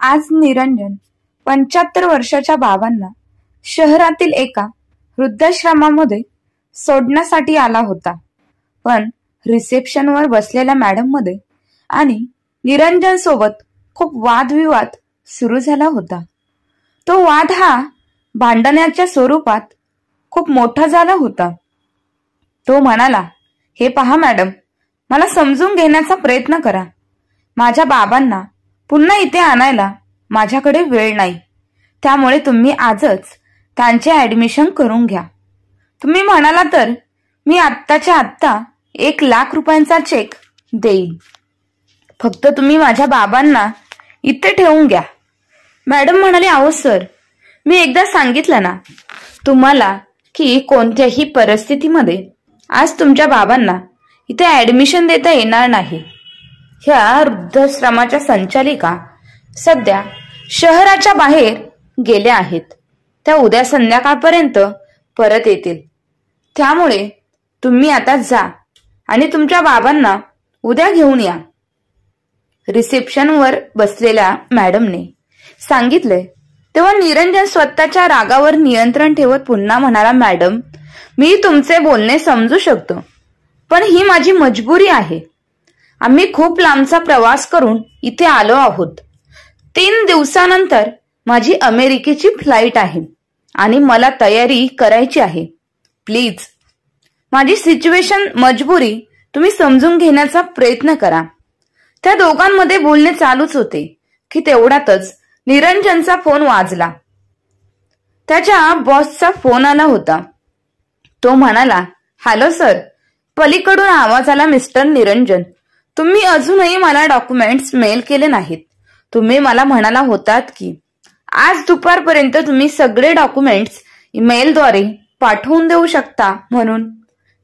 आज निरंजन 75 वर्षाच्या बाबांना शहरातील एका वृद्धाश्रमामध्ये सोडण्यासाठी आला होता. पण रिसेप्शनवर बसलेल्या मॅडम मध्ये आणि निरंजन सोबत खूप वादविवाद सुरू झाला होता. तो वाद हा भांडणाच्या स्वरूपात खूप मोठा झाला होता. तो म्हणाला, हे पहा मॅडम, मला समजून घेण्याचा प्रयत्न करा. माझ्या बाबांना पुन्हा इथे आणायला माझ्याकडे वेळ नाही. त्यामुळे तुम्ही आजच त्यांचे ऍडमिशन करून घ्या. तुम्ही म्हणाला तर मी आत्ताच्या आत्ता 1,00,000 रुपयांचा चेक देईन. फक्त तुम्ही माझ्या बाबांना इथे ठेवून घ्या. मॅडम म्हणाले, अहो सर, मी एकदा सांगितलं ना तुम्हाला की कोणत्याही परिस्थितीमध्ये आज तुमच्या बाबांना इथे ऍडमिशन देता येणार नाही. ह्या वृद्धाश्रमाच्या संचालिका सध्या शहराच्या बाहेर गेल्या आहेत. त्या उद्या संध्याकाळपर्यंत परत येतील. त्यामुळे तुम्ही आता जा आणि तुमच्या बाबांना उद्या घेऊन या. रिसेप्शनवर बसलेल्या मॅडमने सांगितले. तेव्हा निरंजन स्वतःच्या रागावर नियंत्रण ठेवत पुन्हा म्हणाला, मॅडम, मी तुमचे बोलणे समजू शकतो, पण ही माझी मजबुरी आहे. आम्ही खूप लांबचा प्रवास करून इथे आलो आहोत. 3 दिवसानंतर माझी अमेरिकेची फ्लाईट आहे आणि मला तयारी करायची आहे. प्लीज माझी सिच्युएशन, मजबुरी तुम्ही समजून घेण्याचा प्रयत्न करा. त्या दोघांमध्ये बोलणे चालूच होते की तेवढ्यातच निरंजनचा फोन वाजला. त्याच्या बॉसचा फोन आला होता. तो म्हणाला, हॅलो सर. पलीकडून आवाज आला, मिस्टर निरंजन, तुम्ही अजूनही मला डॉक्युमेंट्स मेल केले नाहीत. तुम्ही मला म्हणाला होतात की आज दुपारपर्यंत तुम्ही सगळे डॉक्युमेंट्स ईमेलद्वारे पाठवून देऊ शकता म्हणून.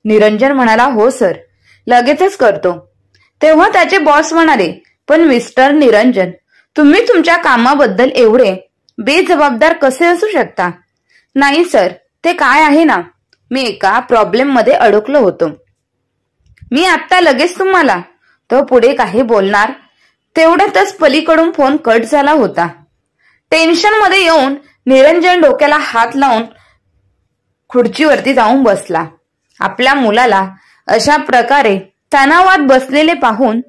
निरंजन म्हणाला, हो सर, लगेचच करतो. तेव्हा त्याचे बॉस म्हणाले, पण मिस्टर निरंजन, तुम्ही तुमच्या कामाबद्दल एवढे बेजबाबदार कसे असू शकता? नाही सर, ते काय आहे ना, मी एका प्रॉब्लेम मध्ये अडकलो होतो. मी आता लगेच तुम्हाला. तो पुढे काही बोलणार तेवढ्यातच पलीकडून फोन कट झाला होता. टेन्शन मध्ये येऊन निरंजन डोक्याला हात लावून खुर्चीवरती जाऊन बसला. आपल्या मुलाला अशा प्रकारे तणावात बसलेले पाहून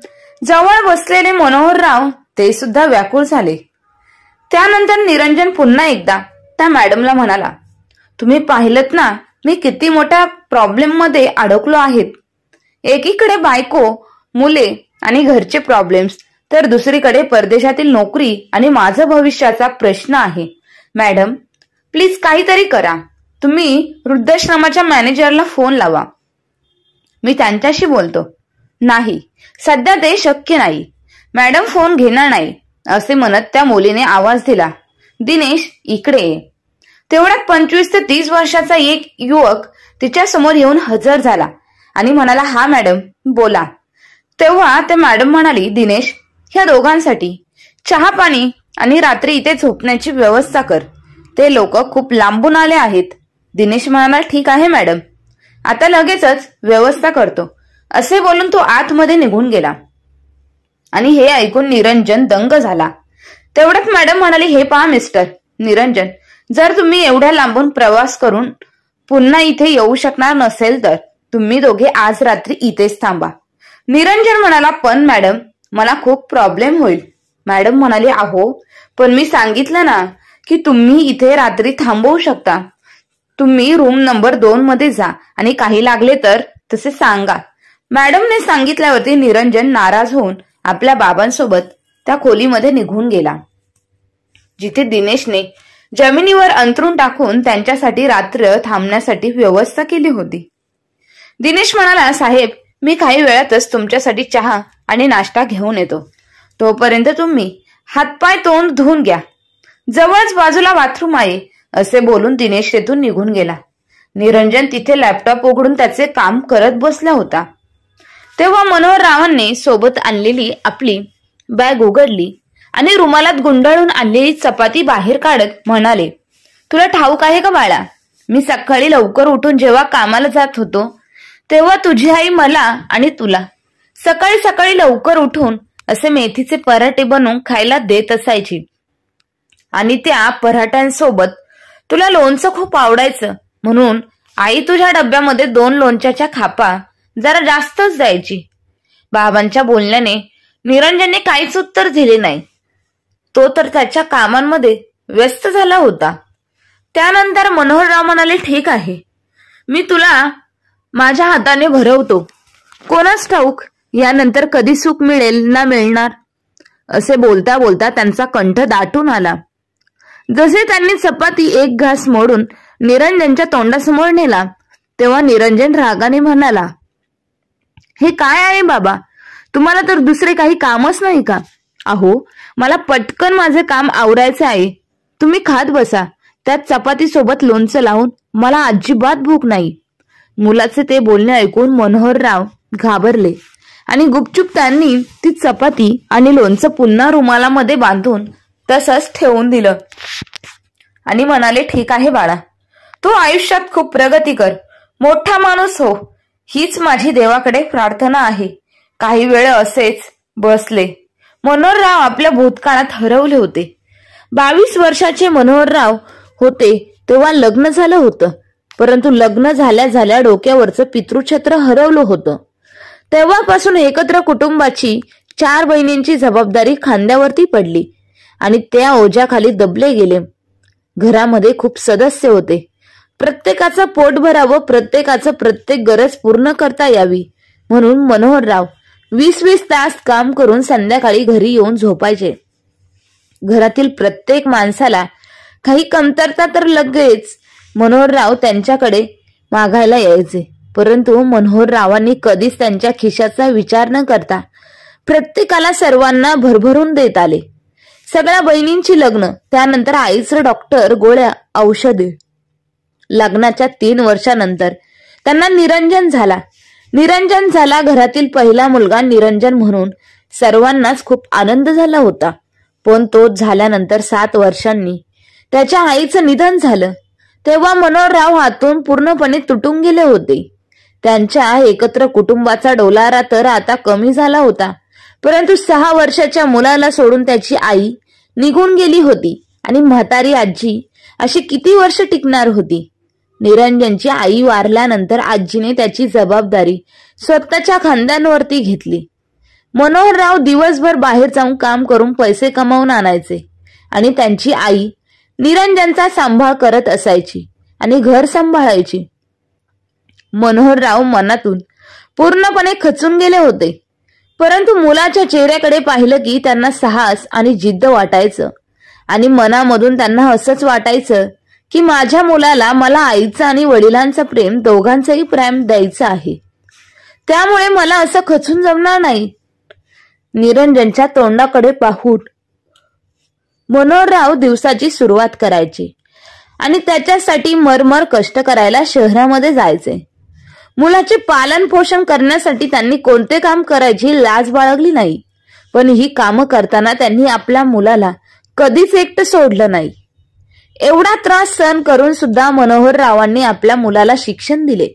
जवळ बसलेले मनोहरराव ते सुद्धा व्याकुळ झाले. त्यानंतर निरंजन पुन्हा एकदा त्या मॅडमला म्हणाला, तुम्ही पाहिलत ना मी किती मोठ्या प्रॉब्लेम मध्ये अडकलो आहेत. एकीकडे बायको, मुले आणि घरचे प्रॉब्लेम्स, तर दुसरीकडे परदेशातील नोकरी आणि माझं भविष्याचा प्रश्न आहे. मॅडम, प्लीज काहीतरी करा. तुम्ही वृद्धाश्रमाच्या मॅनेजरला फोन लावा. मी त्यांच्याशी बोलतो. नाही, सध्या ते शक्य नाही. मॅडम फोन घेणार नाही असे म्हणत त्या मुलीने आवाज दिला, दिनेश, इकडे ये. तेवढ्यात 25 ते 30 वर्षाचा एक युवक तिच्या समोर येऊन हजर झाला आणि म्हणाला, हा मॅडम, बोला. तेव्हा त्या मॅडम म्हणाली, दिनेश, ह्या दोघांसाठी चहा पाणी आणि रात्री इथे झोपण्याची व्यवस्था कर. ते लोक खूप लांबून आले आहेत. दिनेश म्हणाला, ठीक आहे मॅडम, आता लगेचच व्यवस्था करतो. असे बोलून तो आतमध्ये निघून गेला. आणि हे ऐकून निरंजन दंग झाला. तेवढ्यात मॅडम म्हणाली, हे पहा मिस्टर निरंजन, जर तुम्ही एवढ्या लांबून प्रवास करून पुन्हा इथे येऊ शकणार नसेल तर तुम्ही दोघे आज रात्री इथेच थांबा. निरंजन म्हणाला, पण मॅडम, मला खूप प्रॉब्लेम होईल. मॅडम म्हणाली, अहो, पण मी सांगितलं ना की तुम्ही इथे रात्री थांबवू शकता. तुम्ही रूम नंबर 2 मध्ये जा आणि काही लागले तर तसे सांगा. मॅडमने सांगितल्यावरती निरंजन नाराज होऊन आपल्या बाबांसोबत त्या खोलीमध्ये निघून गेला, जिथे दिनेशने जमिनीवर अंथरूण टाकून त्यांच्यासाठी रात्र थांबण्यासाठी व्यवस्था केली होती. दिनेश म्हणाला, साहेब, मी काही वेळातच तुमच्यासाठी चहा आणि नाश्ता घेऊन येतो. तोपर्यंत तुम्ही हातपाय तोंड धुवून घ्या. जवळच बाजूला बाथरूम आहे. असे बोलून दिनेश तेथून निघून गेला. निरंजन तिथे लॅपटॉप उघडून त्याचे काम करत बसला होता. तेव्हा मनोहररावांनी सोबत आणलेली आपली बॅग उघडली आणि रुमालात गुंडाळून आणलेली चपाती बाहेर काढत म्हणाले, तुला ठाऊक आहे का बाळा, मी सकाळी लवकर उठून जेव्हा कामाला जात होतो तेव्हा तुझी आई मला आणि तुला सकाळी सकाळी लवकर उठून असे मेथीचे पराठे बनवून खायला देत असायची. आणि त्या पराठ्यांसोबत तुला लोणचं खूप आवडायचं म्हणून आई तुझ्या डब्यामध्ये 2 लोणच्याच्या खापा जरा जास्तच द्यायची. बाबांच्या बोलण्याने निरंजनने काहीच उत्तर दिले नाही. तो तर त्याच्या कामांमध्ये व्यस्त झाला होता. त्यानंतर मनोहरराव म्हणाले, ठीक आहे, मी तुला माझ्या हाताने भरवतो. कोणास ठाऊक यानंतर कधी सुख मिळेल ना मिळणार. असे बोलता बोलता त्यांचा कंठ दाटून आला. जसे त्यांनी चपाती एक घास मोडून निरंजनच्या तोंडासमोर नेला तेव्हा निरंजन रागाने म्हणाला, हे काय आहे बाबा, तुम्हाला तर दुसरे काही कामच नाही का? अहो, मला पटकन माझे काम आवरायचे आहे. तुम्ही खात बसा. त्यात चपाती सोबत लोणचं लावून. मला अजिबात भूक नाही. मुलाचे ते बोलणे ऐकून मनोहरराव घाबरले आणि गुपचूप त्यांनी ती चपाती आणि लोणचं पुन्हा रुमालामध्ये बांधून तसंच ठेवून दिलं आणि म्हणाले, ठीक आहे बाळा, तू आयुष्यात खूप प्रगती कर, मोठा माणूस हो, हीच माझी देवाकडे प्रार्थना आहे. काही वेळ असेच बसले. मनोहरराव आपल्या भूतकाळात हरवले होते. 22 वर्षाचे मनोहरराव होते तेव्हा लग्न झालं होतं, परंतु लग्न झाल्या झाल्या डोक्यावरचं पितृछत्र हरवलं होतं. तेव्हापासून एकत्र कुटुंबाची 4 बहिणींची जबाबदारी खांद्यावरती पडली आणि त्या ओझ्याखाली दबले गेले. घरामध्ये खूप सदस्य होते. प्रत्येकाचं पोट भरावं, प्रत्येकाचं प्रत्येक गरज पूर्ण करता यावी म्हणून मनोहरराव 20-20 तास काम करून संध्याकाळी घरी येऊन झोपायचे. घरातील प्रत्येक माणसाला काही कमतरता तर लगेच मनोहरराव त्यांच्याकडे मागायला यायचे, परंतु मनोहररावांनी कधीच त्यांच्या खिशाचा विचार न करता प्रत्येकाला सर्वांना भरभरून देत आले. सगळ्या बहिणींची लग्न, त्यानंतर आईचं डॉक्टर, गोळ्या, औषधे. लग्नाच्या 3 वर्षानंतर त्यांना निरंजन झाला. घरातील पहिला मुलगा निरंजन म्हणून सर्वांनाच खूप आनंद झाला होता. पण तो झाल्यानंतर 7 वर्षांनी त्याच्या आईचं निधन झालं. तेव्हा मनोहरराव हातून पूर्णपणे तुटून गेले होते. त्यांच्या एकत्र कुटुंबाचा डोलारा तर आता कमी झाला होता, परंतु 6 वर्षाच्या मुलाला सोडून त्याची आई निघून गेली होती आणि म्हातारी आजी अशी किती वर्ष टिकणार होती. निरंजनची आई वारल्यानंतर आजीने त्याची जबाबदारी स्वतःच्या खांद्यांवरती घेतली. मनोहरराव दिवसभर बाहेर जाऊन काम करून पैसे कमावून आणायचे आणि त्यांची आई निरंजनचा सांभाळ करत असायची आणि घर सांभाळायची. मनोहरराव मनातून पूर्णपणे खचून गेले होते, परंतु मुलाच्या चेहऱ्याकडे पाहिलं की त्यांना साहस आणि जिद्द वाटायचं आणि मनामधून त्यांना असंच वाटायचं की माझ्या मुलाला मला आईचं आणि वडिलांचं प्रेम, दोघांचंही प्रेम द्यायचं आहे, त्यामुळे मला असं खचून जमणार नाही. निरंजनच्या तोंडाकडे पाहून मनोहरराव दिवसाची सुरुवात करायची आणि त्याच्यासाठी मरमर कष्ट करायला शहरामध्ये जायचे. मुलाचे पालन पोषण करण्यासाठी त्यांनी कोणते काम करायची लाज बाळगली नाही, पण ही कामं करताना त्यांनी आपल्या मुलाला कधीच एकटं सोडलं नाही. एवढा त्रास सहन करून सुद्धा मनोहररावांनी आपल्या मुलाला शिक्षण दिले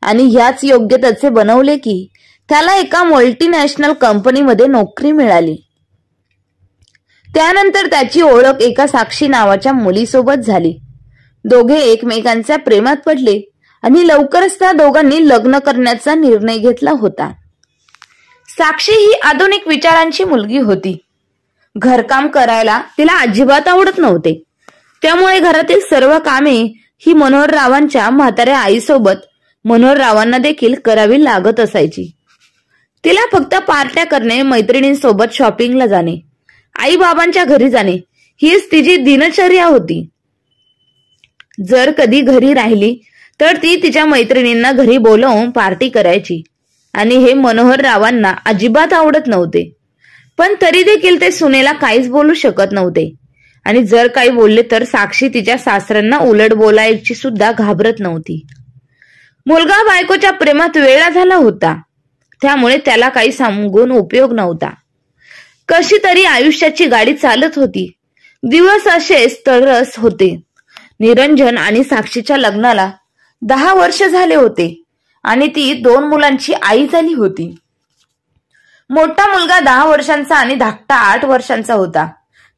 आणि ह्याच योग्यतेचे बनवले की त्याला एका मल्टीनॅशनल कंपनीमध्ये नोकरी मिळाली. त्यानंतर त्याची ओळख एका साक्षी नावाच्या मुलीसोबत झाली. दोघे एकमेकांच्या प्रेमात पडले आणि लवकरच त्या दोघांनी लग्न करण्याचा निर्णय घेतला होता. साक्षी ही आधुनिक विचारांची मुलगी होती. घरकाम करायला तिला अजिबात आवडत नव्हते, त्यामुळे घरातील सर्व कामे ही मनोहररावांच्या म्हाताऱ्या आईसोबत मनोहररावांना देखील करावी लागत असायची. तिला फक्त पार्ट्या करणे, मैत्रिणींसोबत शॉपिंगला जाणे, आई बाबांच्या घरी जाणे हीच तिची दिनचर्या होती. जर कधी घरी राहिली तर ती तिच्या मैत्रिणींना घरी बोलावून पार्टी करायची आणि हे मनोहररावांना अजिबात आवडत नव्हते. पण तरी देखील ते सुनेला काहीच बोलू शकत नव्हते आणि जर काही बोलले तर साक्षी तिच्या सासऱ्यांना उलट बोलायची सुद्धा घाबरत नव्हती. मुलगा बायकोच्या प्रेमात वेळा झाला होता, त्यामुळे त्याला काही सांगून उपयोग नव्हता. कशी तरी आयुष्याची गाडी चालत होती. दिवस असेच तरस होते. निरंजन आणि साक्षीच्या लग्नाला 10 वर्ष झाले होते आणि ती 2 मुलांची आई झाली होती. मोठा मुलगा 10 वर्षांचा आणि धाकटा 8 वर्षांचा होता.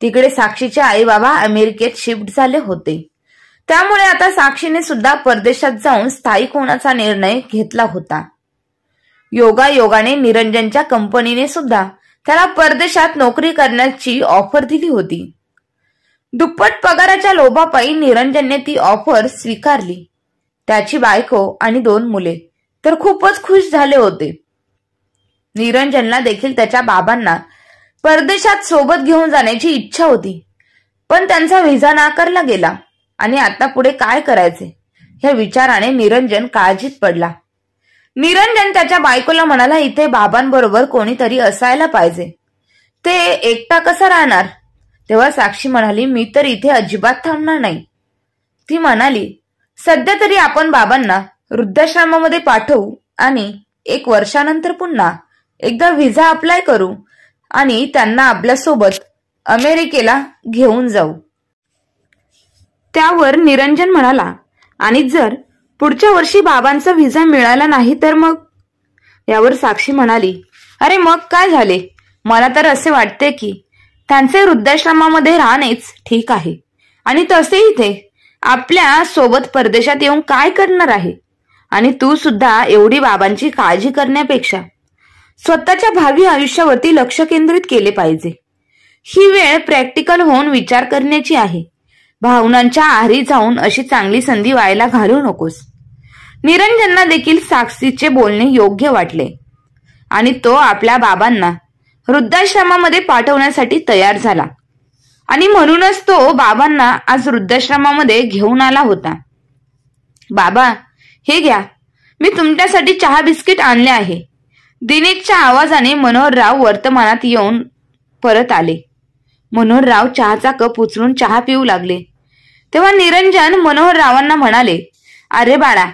तिकडे साक्षीचे आई बाबा अमेरिकेत शिफ्ट झाले होते, त्यामुळे आता साक्षीने सुद्धा परदेशात जाऊन स्थायिक होण्याचा निर्णय घेतला होता. योगायोगाने निरंजनच्या कंपनीने सुद्धा त्याला परदेशात नोकरी करण्याची ऑफर दिली होती. दुप्पट पगाराच्या लोभापायी निरंजनने ती ऑफर स्वीकारली. त्याची बायको आणि 2 मुले तर खूपच खुश झाले होते. निरंजनला देखील त्याच्या बाबांना परदेशात सोबत घेऊन जाण्याची इच्छा होती, पण त्यांचा व्हिसा नाकारला गेला आणि आता पुढे काय करायचे या विचाराने निरंजन काळजीत पडला. निरंजन त्याच्या बायकोला म्हणाला, इथे बाबांबरोबर कोणीतरी असायला पाहिजे, ते एकटा कसा राहणार? तेव्हा साक्षी म्हणाली, मी तर इथे अजिबात थांबणार नाही. ती म्हणाली, सध्या तरी आपण बाबांना वृद्धाश्रमामध्ये पाठवू आणि 1 वर्षानंतर पुन्हा एकदा व्हिसा अप्लाय करू आणि त्यांना आपल्यासोबत अमेरिकेला घेऊन जाऊ. त्यावर निरंजन म्हणाला, आणि जर पुढच्या वर्षी बाबांचा व्हिसा मिळाला नाही तर मग? यावर साक्षी म्हणाली, अरे मग काय झाले? मला तर असे वाटते की त्यांचे वृद्धाश्रमामध्ये राहणेच ठीक आहे, आणि तसे इथे आपल्या सोबत परदेशात येऊन काय करणार आहे? आणि तू सुद्धा एवढी बाबांची काळजी करण्यापेक्षा स्वतःच्या भावी आयुष्यावरती लक्ष केंद्रित केले पाहिजे. ही वेळ प्रॅक्टिकल होऊन विचार करण्याची आहे. भावनांच्या आहारी जाऊन अशी चांगली संधी व्हायला घालू नकोस. निरंजनला देखील साक्षीचे बोलणे योग्य वाटले आणि तो आपल्या बाबांना वृद्धाश्रमामध्ये पाठवण्यासाठी तयार झाला. आणि म्हणूनच तो बाबांना आज वृद्धाश्रमामध्ये घेऊन आला होता. बाबा, हे घ्या, मी तुमच्यासाठी चहा बिस्किट आणले आहे. दिनेशच्या आवाजाने मनोहरराव वर्तमानात येऊन परत आले. मनोहरराव चहाचा कप उचलून चहा पिऊ लागले. तेव्हा निरंजन मनोहररावांना म्हणाले, अरे बाळा,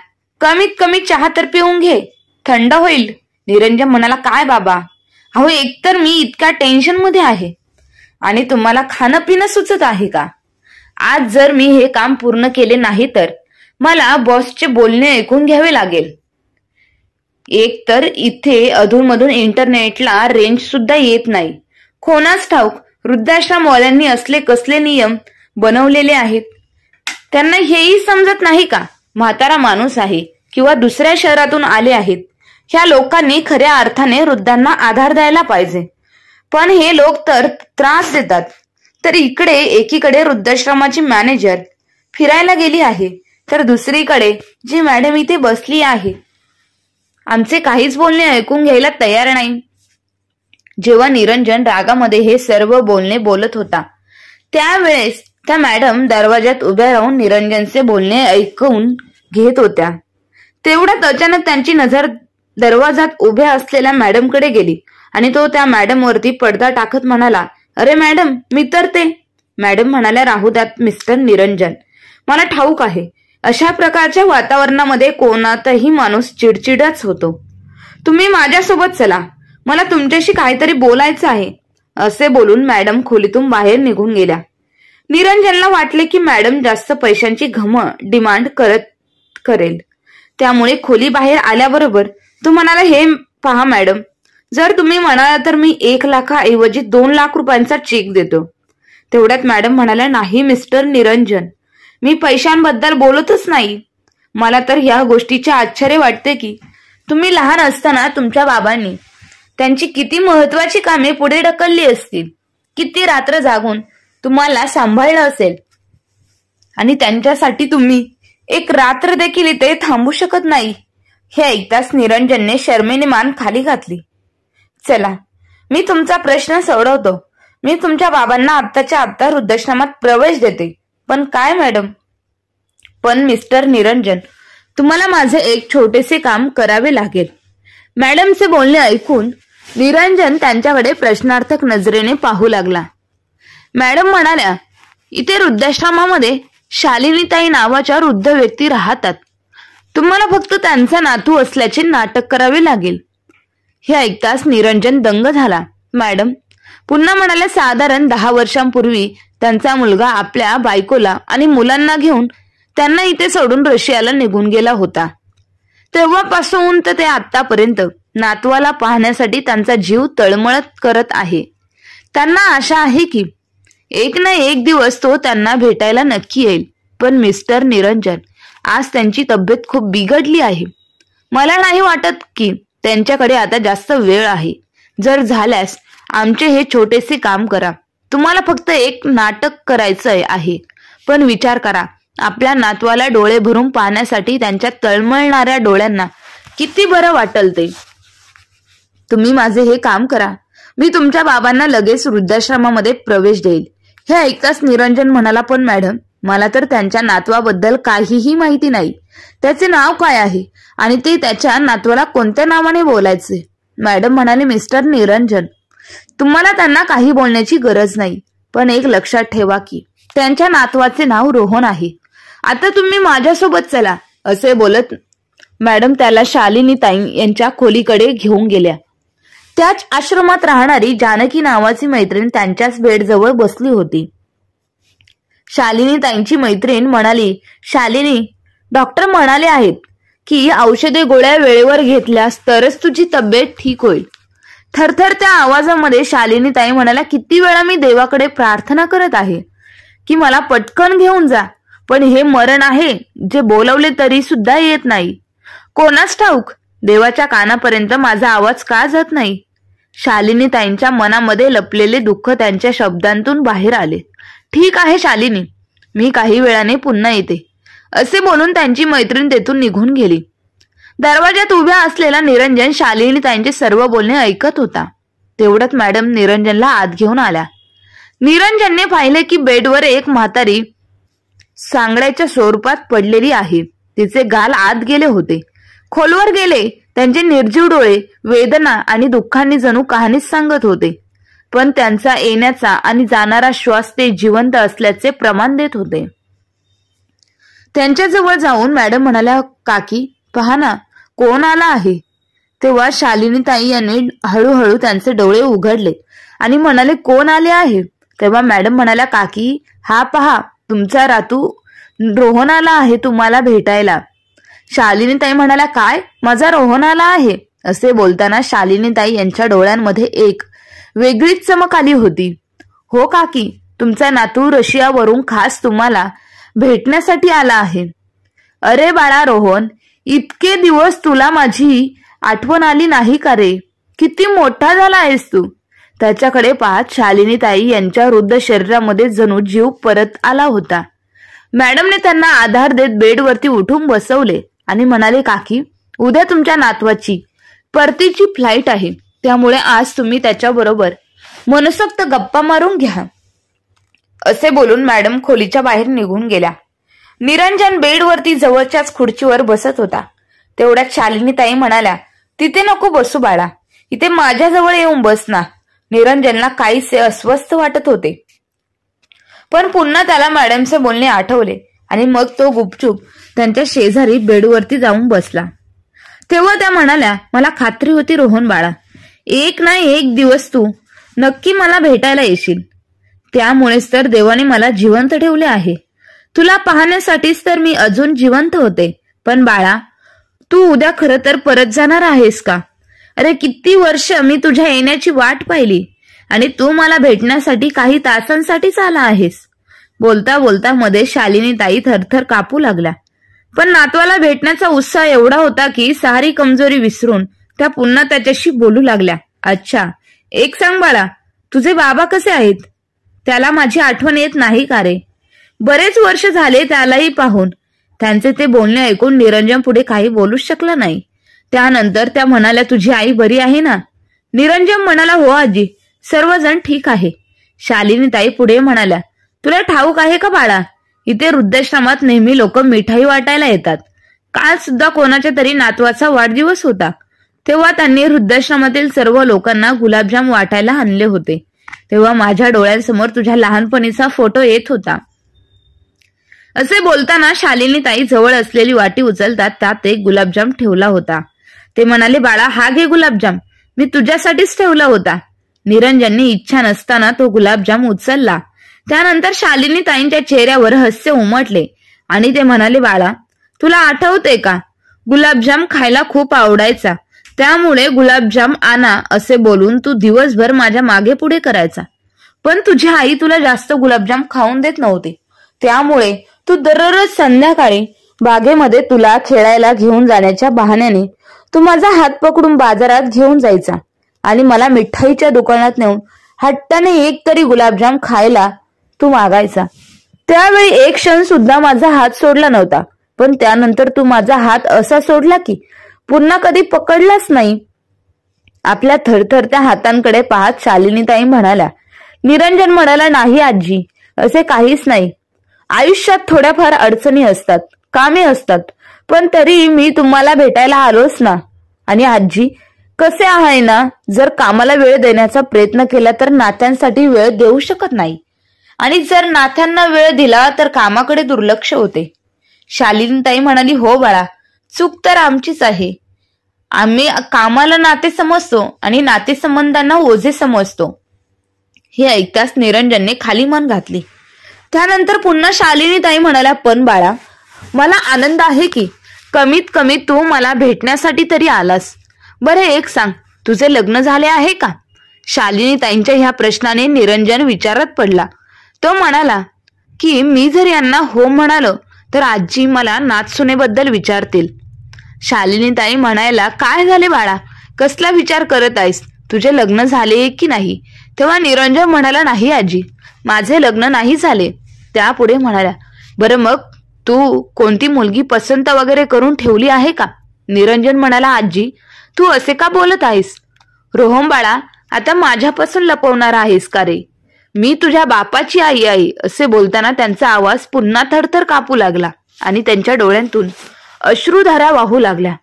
कमीत कमी चहा तर पिऊन घे, थंड होईल. निरंजन म्हणाला, काय बाबा? अहो, एकतर मी इतक्या टेन्शन मध्ये आहे आणि तुम्हाला खाणं पिणं सुचत आहे का? आज जर मी हे काम पूर्ण केले नाही तर मला बॉसचे बोलणे ऐकून घ्यावे लागेल. एक तर इथे अधूनमधून इंटरनेटला रेंज सुद्धा येत नाही. कोणास ठाऊक वृद्धाश्रमवाल्यांनी असले कसले नियम बनवलेले आहेत. त्यांना हेही समजत नाही का म्हातारा माणूस आहे किंवा दुसऱ्या शहरातून आले आहेत. ह्या लोकांनी खऱ्या अर्थाने वृद्धांना आधार द्यायला पाहिजे, पण हे लोक तर त्रास देतात. तर इकडे एकीकडे वृद्धाश्रमाची मॅनेजर फिरायला गेली आहे, तर दुसरीकडे जी मॅडम इथे बसली आहे आमचे काहीच बोलणे ऐकून घ्यायला तयार नाही. जेव्हा निरंजन रागामध्ये हे सर्व बोलणे बोलत होता त्यावेळेस त्या मॅडम दरवाजात उभ्या राहून निरंजनचे बोलणे ऐकून घेत होत्या. तेवढ्यात अचानक त्यांची नजर दरवाजात उभ्या असलेल्या मॅडमकडे गेली आणि तो त्या मॅडम वरती पडदा टाकत म्हणाला, अरे मॅडम, मी तर ते. मॅडम म्हणाल्या, राहू द्यात मिस्टर निरंजन, मला ठाऊक आहे अशा प्रकारच्या वातावरणामध्ये कोणाचाही माणूस चिडचिडच होतो. तुम्ही माझ्यासोबत चला, मला तुमच्याशी काहीतरी बोलायचं आहे. असे बोलून मॅडम खोलीतून बाहेर निघून गेल्या. निरंजनला वाटले की मॅडम जास्त पैशांची डिमांड करेल, त्यामुळे खोली बाहेर आल्याबरोबर तो म्हणाला, हे पहा मॅडम, जर तुम्ही म्हणाला तर मी 1 लाखाऐवजी 2 लाख रुपयांचा चेक देतो. तेवढ्यात मॅडम म्हणाल्या, नाही मिस्टर निरंजन, मी पैशांबद्दल बोलतच नाही. मला तर ह्या गोष्टीचे आश्चर्य वाटते की तुम्ही लहान असताना तुमच्या बाबांनी त्यांची किती महत्वाची कामे पुढे ढकलली असतील, किती रात्र जागून तुम्हाला सांभाळलं असेल आणि त्यांच्यासाठी तुम्ही 1 रात्र देखील इथे थांबू शकत नाही. हे ऐकताच निरंजनने शर्मेने मान खाली घातली. चला, मी तुमचा प्रश्न सोडवतो. मी तुमच्या बाबांना आत्ताच्या आत्ता वृद्धाश्रमात प्रवेश देते. पण काय मॅडम? पण मिस्टर निरंजन, तुम्हाला माझे एक छोटेसे काम करावे लागेल. मॅडमचे बोलणे ऐकून निरंजन त्यांच्याकडे प्रश्नार्थक नजरेने पाहू लागला. मॅडम म्हणाल्या, इथे वृद्धाश्रमामध्ये शालिनीताई नावाच्या वृद्ध व्यक्ती राहतात. तुम्हाला फक्त त्यांचा नातू असल्याचे नाटक करावे लागेल. हे ऐकताच निरंजन दंग झाला. मॅडम पुन्हा म्हणाल्या, साधारण 10 वर्षांपूर्वी त्यांचा मुलगा आपल्या बायकोला आणि मुलांना घेऊन त्यांना इथे सोडून रशियाला निघून गेला होता. तेव्हापासून तर ते आतापर्यंत नातवाला पाहण्यासाठी त्यांचा जीव तळमळत करत आहे. त्यांना आशा आहे की एक ना एक दिवस तो त्यांना भेटायला नक्की येईल. पण मिस्टर निरंजन, आज त्यांची तब्येत खूप बिघडली आहे. मला नाही वाटत की त्यांच्याकडे आता जास्त वेळ आहे. जर झाल्यास आमचे हे छोटेसे काम करा. तुम्हाला फक्त एक नाटक करायचं आहे. पण विचार करा, आपल्या नातवाला डोळे भरून पाहण्यासाठी त्यांच्या तळमळणाऱ्या डोळ्यांना किती बरं वाटल ते. तुम्ही माझे हे काम करा. मी तुमच्या बाबांना लगेच वृद्धाश्रमामध्ये प्रवेश देईल. हे ऐकताच निरंजन म्हणाला, पण मॅडम, मला तर त्यांच्या नातवाबद्दल काहीही माहिती नाही. त्याचे नाव काय आहे आणि ते त्याच्या नातवाला कोणत्या नावाने बोलायचे? मॅडम म्हणाले, मिस्टर निरंजन, तुम्हाला त्यांना काही बोलण्याची गरज नाही. पण एक लक्षात ठेवा की त्यांच्या नातवाचे नाव रोहन आहे. आता तुम्ही माझ्यासोबत चला. असे बोलत मॅडम त्याला शालिनी ताई यांच्या खोलीकडे घेऊन गेल्या. त्याच आश्रमात राहणारी जानकी नावाची मैत्रीण त्यांच्याच बेडजवळ बसली होती. शालिनी ताईंची मैत्रीण म्हणाली, शालिनी, डॉक्टर म्हणाले आहेत की औषधे गोळ्या वेळेवर घेतल्यास तरच तुझी तब्येत ठीक होईल. थरथरत्या आवाजामध्ये शालिनी ताई म्हणाल्या, किती वेळा मी देवाकडे प्रार्थना करत आहे की मला पटकन घेऊन जा, पण हे मरण आहे जे बोलवले तरी सुद्धा येत नाही. कोणास ठाऊक देवाच्या कानापर्यंत माझा आवाज का जात नाही. शालिनी ताईंच्या मनामध्ये लपलेले दुःख त्यांच्या शब्दांतून बाहेर आले. ठीक आहे शालिनी, मी काही वेळाने पुन्हा येते. असे बोलून त्यांची मैत्रीण तेथून निघून गेली. दरवाजात उभ्या असलेला निरंजन शालिनी ताईंचे सर्व बोलणे ऐकत होता. तेवढ्यात मॅडम निरंजनला आत घेऊन आल्या. निरंजनने पाहिले की बेडवर एक म्हातारी सांगड्याच्या स्वरूपात पडलेली आहे. तिचे गाल आत गेले होते, खोलवर गेले. त्यांचे निर्जीव डोळे वेदना आणि दुःखांनी जणू कहाणीच सांगत होते. पण त्यांचा येण्याचा आणि जाणारा श्वास ते जिवंत असल्याचे प्रमाण देत होते. त्यांच्याजवळ जाऊन मॅडम म्हणाल्या, काकी, पहा ना, कोण आला आहे. तेव्हा शालिनी ताई यांनी हळूहळू त्यांचे डोळे उघडले आणि म्हणाले, कोण आले आहे. तेव्हा मॅडम म्हणाल्या, काकी, हा पहा, तुमचा रातू रोहन आला आहे तुम्हाला भेटायला. शालिनी ताई म्हणाल्या, काय, माझा रोहन आला आहे. असे बोलताना शालिनी ताई यांच्या डोळ्यांमध्ये एक वेगळीच चमक आली होती. हो काकी, तुमचा नातू रशियावरून खास तुम्हाला भेटण्यासाठी आला आहे. अरे बाळा रोहन, इतके दिवस तुला माझी आठवण आली नाही का रे. किती मोठा झाला आहेस तू. त्याच्याकडे पाहत शालिनी ताई यांच्या वृद्ध शरीरामध्ये जणू जीव परत आला होता. मॅडमने त्यांना आधार देत बेडवरती उठून बसवले आणि म्हणाले, काकी, उद्या तुमच्या नातवाची परतीची फ्लाईट आहे, त्यामुळे आज तुम्ही त्याच्याबरोबर मनसोक्त गप्पा मारून घ्या. असे बोलून मॅडम खोलीच्या बाहेर निघून गेल्या. निरंजन बेडवरती जवळच्याच खुर्चीवर बसत होता. तेवढ्यात शालिनी ताई म्हणाल्या, तिथे नको बसू बाळा, इथे माझ्याजवळ येऊन बस ना. निरंजनला काहीसे अस्वस्थ वाटत होते, पण पुन्हा त्याला मॅडमचे बोलणे आठवले आणि मग तो गुपचूप त्यांच्या शेजारी बेडवरती जाऊन बसला. तेव्हा त्या म्हणाल्या, मला खात्री होती रोहन बाळा, एक ना एक दिवस तू नक्की मला भेटायला येशील. त्यामुळेच तर देवाने मला जिवंत ठेवले आहे. तुला पाहण्यासाठीच तर मी अजून जिवंत होते. पण बाळा, तू उद्या खरं तर परत जाणार आहेस का. अरे किती वर्ष मी तुझ्या येण्याची वाट पाहिली आणि तू मला भेटण्यासाठी काही तासांसाठीच आला आहेस. बोलता बोलता मध्ये शालिनी ताई थरथर कापू लागल्या. पण नातवाला भेटण्याचा उत्साह एवढा होता की सारी कमजोरी विसरून त्या पुन्हा त्याच्याशी बोलू लागल्या. अच्छा, एक सांग बाळा, तुझे बाबा कसे आहेत. त्याला माझी आठवण येत नाही का रे. बरेच वर्ष झाले त्यालाही पाहून. त्यांचे ते बोलणे ऐकून निरंजन पुढे काही बोलूच शकला नाही. त्यानंतर त्या म्हणाल्या, तुझी आई बरी आहे ना. निरंजन म्हणाला, हो आजी, सर्वजण ठीक आहे. शालिनी ताई पुढे म्हणाल्या, तुला ठाऊक आहे का बाळा, इथे वृद्धाश्रमात नेहमी लोक मिठाई वाटायला येतात. काल सुद्धा कोणाच्या तरी नातवाचा वाढदिवस होता, तेव्हा त्यांनी वृद्धाश्रमातील सर्व लोकांना गुलाबजाम वाटायला आणले होते. तेव्हा माझ्या डोळ्यांसमोर तुझ्या लहानपणीचा फोटो येत होता. असे बोलताना शालिनी ताई जवळ असलेली वाटी उचलतात त्यात एक गुलाबजाम ठेवला होता. ते म्हणाले, बाळा, हा घे गुलाबजाम, मी तुझ्यासाठीच ठेवला होता. निरंजनने इच्छा नसताना तो गुलाबजाम उचलला. त्यानंतर शालिनी ताईंच्या चेहऱ्यावर हास्य उमटले आणि ते म्हणाले, बाळा, तुला आठवते का, गुलाबजाम खायला खूप आवडायचा, त्यामुळे गुलाबजाम आणा असे बोलून तू दिवसभर माझ्या मागे पुढे करायचा. पण तुझी आई तुला जास्त गुलाबजाम खाऊन देत नव्हते, त्यामुळे तू दररोज संध्याकाळी बागेमध्ये तुला खेळायला घेऊन जाण्याच्या बहाण्याने तू माझा हात पकडून बाजारात घेऊन जायचा आणि मला मिठाईच्या दुकानात नेऊन हट्टाने एक तरी गुलाबजाम खायला तू मागायचा. त्यावेळी एक क्षण सुद्धा माझा हात सोडला नव्हता, पण त्यानंतर तू माझा हात असा सोडला की पुन्हा कधी पकडलाच नाही. आपल्या थरथरत्या हातांकडे पाहत शालिनीताई म्हणाल्या. निरंजन म्हणाला, नाही आजी, असे काहीच नाही. आयुष्यात थोड्याफार अडचणी असतात, कामे असतात, पण तरी मी तुम्हाला भेटायला आलोच ना. आणि आजी, कसे आहे ना, जर कामाला वेळ देण्याचा प्रयत्न केला तर नात्यांसाठी वेळ देऊ शकत नाही, आणि जर नात्यांना वेळ दिला तर कामाकडे दुर्लक्ष होते. शालिनीताई म्हणाली, हो बाळा, चूक तर आमचीच आहे. आम्ही कामाला नाते समजतो आणि नातेसंबंधांना ओझे समजतो. हे ऐकताच निरंजनने खाली मान घातली. त्यानंतर पुन्हा शालिनीताई म्हणाल्या, पण बाळा, मला आनंद आहे की कमीत कमी तू मला भेटण्यासाठी तरी आलास. बरं एक सांग, तुझे लग्न झाले आहे का? शालिनीताईंच्या ह्या प्रश्नाने निरंजन विचारात पडला. तो म्हणाला की मी जर यांना हो म्हणालो तर आजी मला नातसुनेबद्दल विचारतील. शालिनीताई म्हणायला, काय झाले बाळा, कसला विचार करत आहेस? तुझे लग्न झाले की नाही? तेव्हा निरंजन म्हणाला, नाही आजी, माझे लग्न नाही झाले. त्यापुढे म्हणाल्या, बरं मग तू कोणती मुलगी पसंत वगैरे करून ठेवली आहे का? निरंजन म्हणाला, आजी, तू असे का बोलत आहेस? रोहम बाळा, आता माझ्यापासून लपवणार आहेस का रे? मी तुझ्या बापाची आई आहे. असे बोलताना त्यांचा आवाज पुन्हा थरथर कापू लागला आणि त्यांच्या डोळ्यांतून अश्रुधारा वाहू लागल्या.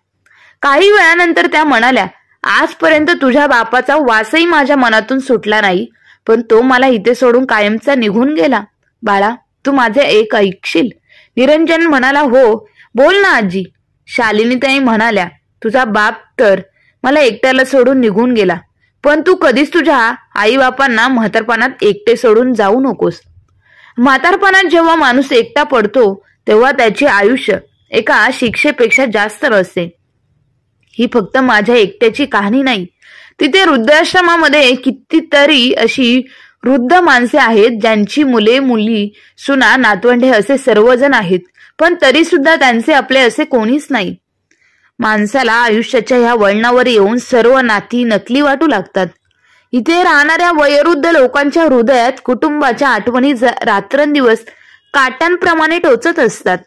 काही वेळानंतर त्या म्हणाल्या, आजपर्यंत तुझ्या बापाचा वासही माझ्या मनातून सुटला नाही, पण तो मला इथे सोडून कायमचा निघून गेला. बाळा, तू माझे एक ऐकशील? निरंजन म्हणाला, हो, बोल ना आजी. शालिनीताई म्हणाल्या, तुझा बाप तर मला एकट्याला सोडून निघून गेला, पण तू कधीच तुझ्या आई बापांना म्हातारपणात एकटे सोडून जाऊ नकोस. म्हातारपणात जेव्हा माणूस एकटा पडतो तेव्हा त्याचे आयुष्य एका शिक्षेपेक्षा जास्त असते. ही फक्त माझ्या एकट्याची कहाणी नाही. तिथे वृद्धाश्रमामध्ये कितीतरी अशी वृद्ध माणसे आहेत ज्यांची मुले, मुली, सुना, नातवंडे असे सर्वजण आहेत, पण तरी सुद्धा त्यांचे आपले असे कोणीच नाही. माणसाला आयुष्याच्या ह्या वळणावर येऊन सर्व नाती नकली वाटू लागतात. इथे राहणाऱ्या वयोवृद्ध लोकांच्या हृदयात कुटुंबाच्या आठवणी रात्रंदिवस काट्यांप्रमाणे टोचत असतात.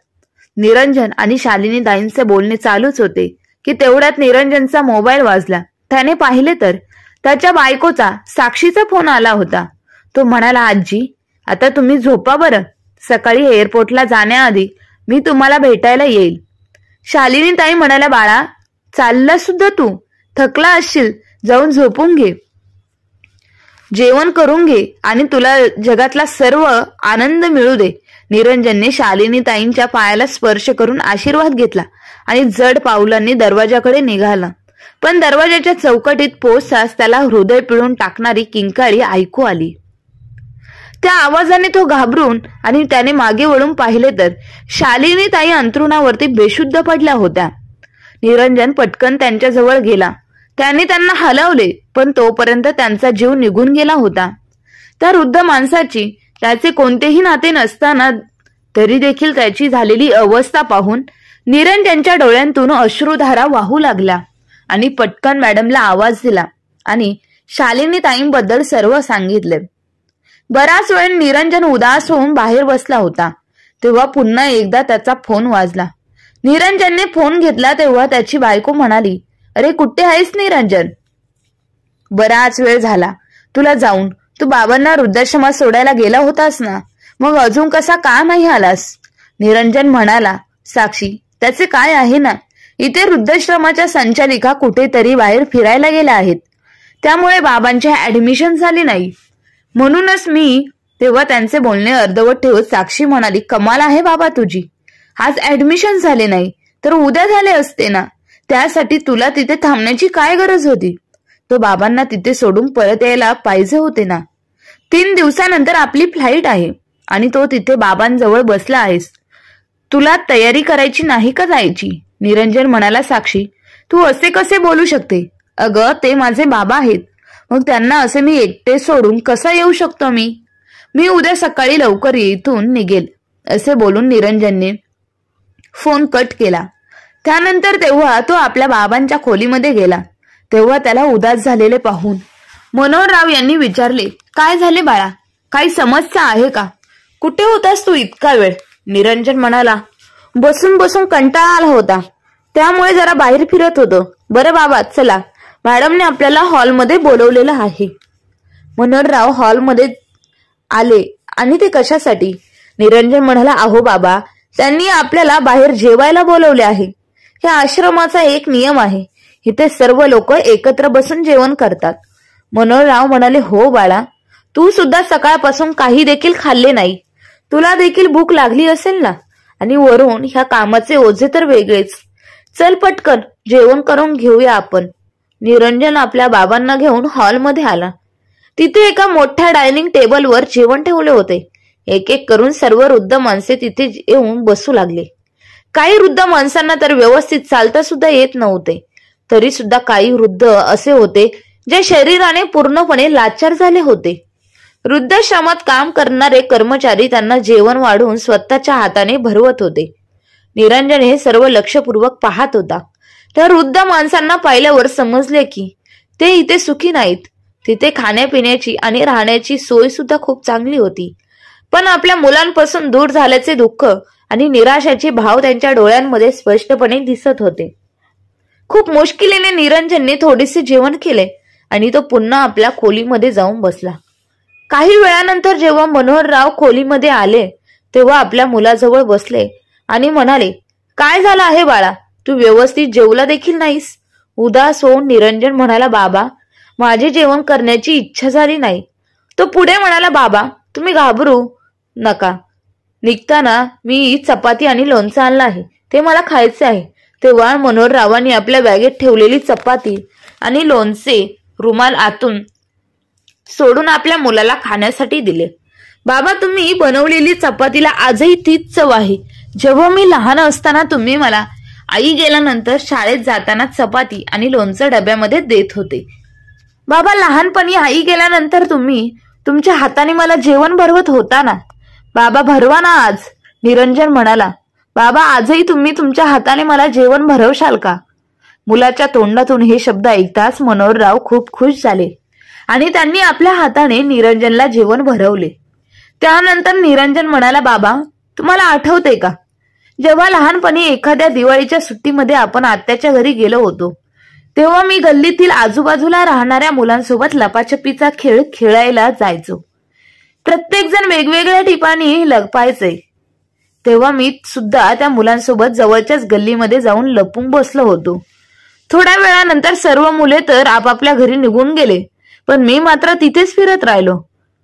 निरंजन आणि शालिनीताईंचे बोलणे चालूच होते की तेवढ्यात निरंजनचा मोबाईल वाजला. त्याने पाहिले तर त्याच्या बायकोचा, साक्षीचा फोन आला होता. तो म्हणाला, आजी, आता तुम्ही झोपा बरं, सकाळी एअरपोर्टला जाण्याआधी मी तुम्हाला भेटायला येईल. शालिनीताई म्हणाल्या, बाळा, चालला सुद्धा तू? थकला असशील, जाऊन झोपून घे, जेवण करून घे आणि तुला जगातला सर्व आनंद मिळू दे. निरंजनने शालिनीताईंच्या पायाला स्पर्श करून आशीर्वाद घेतला आणि जड पावलांनी दरवाजाकडे निघाला. पण दरवाजाच्या चौकटीत पोहोचताच त्याला हृदय पिळून टाकणारी किंकाळी ऐकू आली. त्या आवाजाने तो घाबरून आणि त्याने मागे वळून पाहिले तर शालिनीताई अंथरुणावरती बेशुद्ध पडल्या होत्या. निरंजन पटकन त्यांच्याजवळ गेला. त्याने त्यांना हलवले, पण तोपर्यंत त्यांचा जीव निघून गेला होता. त्या वृद्ध माणसाची त्याचे कोणतेही नाते नसताना तरी देखील त्याची झालेली अवस्था पाहून निरंजनच्या डोळ्यांतून अश्रुधारा वाहू लागल्या आणि पटकन मॅडमला आवाज दिला आणि शालिनीताईंबद्दल सर्व सांगितले. बराच वेळ निरंजन उदास होऊन बाहेर बसला होता. तेव्हा पुन्हा एकदा त्याचा फोन वाजला. निरंजनने फोन घेतला तेव्हा त्याची बायको म्हणाली, अरे कुठे आहेस निरंजन? बराच वेळ झाला तुला जाऊन. तू बाबांना वृद्धाश्रमात सोडायला गेला होतास ना, मग अजून कसा का नाही आलास? निरंजन म्हणाला, साक्षी, त्याचे काय आहे ना, इथे वृद्धाश्रमाच्या संचालिका कुठेतरी बाहेर फिरायला गेल्या आहेत, त्यामुळे बाबांची ऍडमिशन झाली नाही, म्हणूनच मी. तेव्हा त्यांचे बोलणे अर्धवट ठेवत साक्षी म्हणाली, कमाल आहे बाबा तुझी, आज ऍडमिशन झाले नाही तर उद्या झाले असते ना, त्यासाठी तुला तिथे थांबण्याची काय गरज होती? तो बाबांना तिथे सोडून परत यायला पाहिजे होते ना. 3 दिवसानंतर आपली फ्लाईट आहे आणि तो तिथे बाबांजवळ बसला आहेस. तुला तयारी करायची नाही का जायची? निरंजन म्हणाला, साक्षी, तू असे कसे बोलू शकते? अगं, ते माझे बाबा आहेत, मग त्यांना असे मी एकटे सोडून कसा येऊ शकतो? मी उद्या सकाळी लवकर इथून निघेल, असे बोलून निरंजनने फोन कट केला. त्यानंतर तेव्हा तो आपल्या बाबांच्या खोलीमध्ये गेला. तेव्हा त्याला उदास झालेले पाहून मनोहरराव यांनी विचारले, काय झाले बाळा? काही समस्या आहे का? कुठे होतास तू इतका वेळ? निरंजन म्हणाला, बसून बसून कंटाळा आला होता, त्यामुळे जरा बाहेर फिरत होतो. बरं बाबा, चला, मॅडमने आपल्याला हॉलमध्ये बोलवलेलं आहे. मनोहरराव हॉलमध्ये आले. आणि ते कशासाठी? निरंजन म्हणाला, अहो बाबा, त्यांनी आपल्याला बाहेर जेवायला बोलवले आहे. या आश्रमाचा एक नियम आहे, इथे सर्व लोक एकत्र बसून जेवण करतात. मनोहरराव म्हणाले, हो बाळा, तू सुद्धा सकाळपासून काही देखील खाल्ले नाही, तुला देखील भूक लागली असेल ना, आणि वरून ह्या कामाचे ओझे तर वेगळेच. चल पटकन जेवण करून घेऊया आपण. निरंजन आपल्या बाबांना घेऊन हॉलमध्ये आला. तिथे एका मोठ्या डायनिंग टेबलवर जेवण ठेवले होते. एक एक करून सर्व वृद्ध माणसे तिथे येऊन बसू लागले. काही वृद्ध माणसांना तर व्यवस्थित चालता सुद्धा येत नव्हते. तरी सुद्धा काही वृद्ध असे होते जे शरीराने पूर्णपणे लाचार झाले होते. वृद्धाश्रमात काम करणारे कर्मचारी त्यांना जेवण वाढून स्वतःच्या हाताने भरवत होते. निरंजन हे सर्व लक्षपूर्वक पाहत होता. त्या वृद्ध माणसांना पाहिल्यावर समजले की ते इथे सुखी नाहीत. तिथे खाण्यापिण्याची आणि राहण्याची सोय सुद्धा खूप चांगली होती, पण आपल्या मुलांपासून दूर झाल्याचे दुःख आणि निराशाचे भाव त्यांच्या डोळ्यांमध्ये स्पष्टपणे दिसत होते. खूप मुश्किलीने निरंजनने थोडेसे जेवण केले आणि तो पुन्हा आपल्या खोलीमध्ये जाऊन बसला. काही वेळानंतर जेव्हा मनोहरराव खोलीमध्ये आले तेव्हा आपल्या मुलाजवळ बसले आणि म्हणाले, काय झालं आहे बाळा? तू व्यवस्थित जेवला देखील नाहीस. उदास होऊन निरंजन म्हणाला, बाबा, माझे जेवण करण्याची इच्छा झाली नाही. तो पुढे म्हणाला, बाबा, तुम्ही घाबरू नका. निघताना मी चपाती आणि लोणचं आणलं आहे, ते मला खायचे आहे. तेव्हा मनोहररावांनी आपल्या बॅगेत ठेवलेली चपाती आणि लोणचे रुमाल आतून सोडून आपल्या मुलाला खाण्यासाठी दिले. बाबा, तुम्ही बनवलेली चपातीला आजही तीच चव आहे. जेव्हा मी लहान असताना तुम्ही मला आई गेल्यानंतर शाळेत जाताना चपाती आणि लोणचं डब्यामध्ये देत होते. बाबा, लहानपणी आई गेल्यानंतर तुम्ही तुमच्या हाताने मला जेवण भरवत होता ना. बाबा, भरवा ना आज. निरंजन म्हणाला, बाबा, आजही तुम्ही तुमच्या हाताने मला जेवण भरवशाल का? मुलाच्या तोंडातून हे शब्द ऐकताच मनोहरराव खूप खुश झाले आणि त्यांनी आपल्या हाताने निरंजनला जेवण भरवले. त्यानंतर निरंजन म्हणाला, बाबा, तुम्हाला आठवते का, जेव्हा लहानपणी एखाद्या दिवाळीच्या सुट्टीमध्ये आपण आत्याच्या घरी गेलो होतो, तेव्हा मी गल्लीतील आजूबाजूला राहणाऱ्या मुलांसोबत लपाछपीचा खेळ खेळायला जायचो. प्रत्येक जण वेगवेगळ्या ठिकाणी लपायचे. तेव्हा मी सुद्धा त्या मुलांसोबत जवळच्याच गल्लीमध्ये जाऊन लपून बसलो होतो. थोड्या वेळानंतर सर्व मुले तर आपापल्या घरी निघून गेले, पण मी मात्र तिथेच फिरत राहिलो.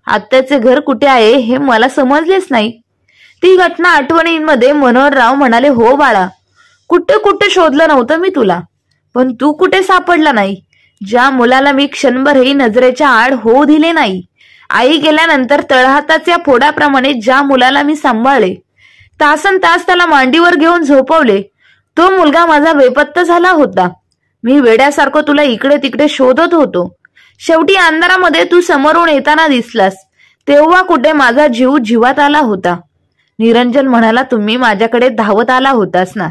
आत्याचे घर कुठे आहे हे मला समजलेच नाही. ती घटना आठवणींमध्ये मनोहरराव म्हणाले, हो बाळा, कुठे कुठे शोधलं नव्हतं मी तुला, पण तू कुठे सापडला नाही. ज्या मुलाला मी क्षणभरही नजरेच्या आड होऊ दिले नाही, आई गेल्यानंतर तळहाताच्या फोडाप्रमाणे ज्या मुलाला मी सांभाळले, तासन तास त्याला मांडीवर घेऊन झोपवले, तो मुलगा माझा बेपत्ता झाला होता. मी वेड्यासारखं तुला इकडे तिकडे शोधत होतो. शेवटी अंधारामध्ये तू समोरून येताना दिसलास, तेव्हा कुठे माझा जीव जीवात आला होता. निरंजन म्हणाला, तुम्ही माझ्याकडे धावत आला होतास ना,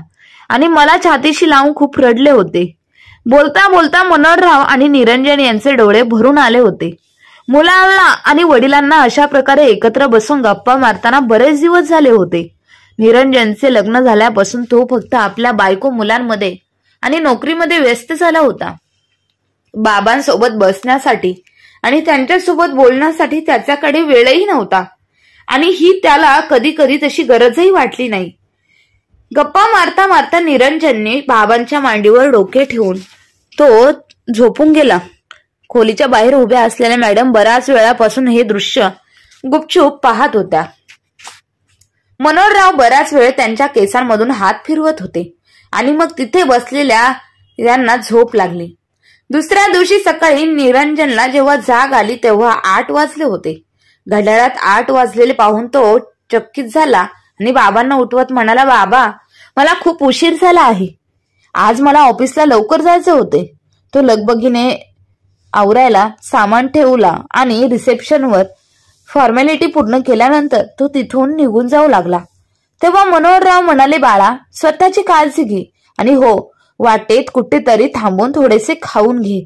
आणि मला छातीशी लावून खूप रडले होते. बोलता बोलता मनोहरराव आणि निरंजन यांचे डोळे भरून आले होते. मुलांना आणि वडिलांना अशा प्रकारे एकत्र बसून गप्पा मारताना बरेच दिवस झाले होते. निरंजनचे लग्न झाल्यापासून तो फक्त आपल्या बायको मुलांमध्ये आणि नोकरीमध्ये व्यस्त झाला होता. बाबांसोबत बसण्यासाठी आणि त्यांच्यासोबत बोलण्यासाठी त्याच्याकडे वेळही नव्हता, आणि ही त्याला कधी कधी तशी गरजही वाटली नाही. गप्पा मारता मारता निरंजनने बाबांच्या मांडीवर डोके ठेवून तो झोपून गेला. खोलीच्या बाहेर उभ्या असलेल्या मॅडम बराच वेळापासून हे दृश्य गुपचूप पाहत होत्या. मनोहरराव बराच वेळ त्यांच्या केसांमधून हात फिरवत होते आणि मग तिथे बसलेल्या यांना झोप लागली. दुसऱ्या दिवशी सकाळी निरंजनला जेव्हा जाग आली तेव्हा 8 वाजले होते. घड्याळात 8 वाजलेले पाहून तो चकित झाला आणि बाबांना उठवत म्हणाला, बाबा, मला खूप उशीर झाला आहे. आज मला ऑफिसला लवकर जायचे होते. तो लगबगीने आवरायला सामान ठेवला आणि रिसेप्शनवर फॉर्मॅलिटी पूर्ण केल्यानंतर तो तिथून निघून जाऊ लागला तेव्हा मनोहरराव म्हणाले, बाळा, स्वतःची काळजी घे आणि हो, वाटेत कुठेतरी थांबून थोडेसे खाऊन घे.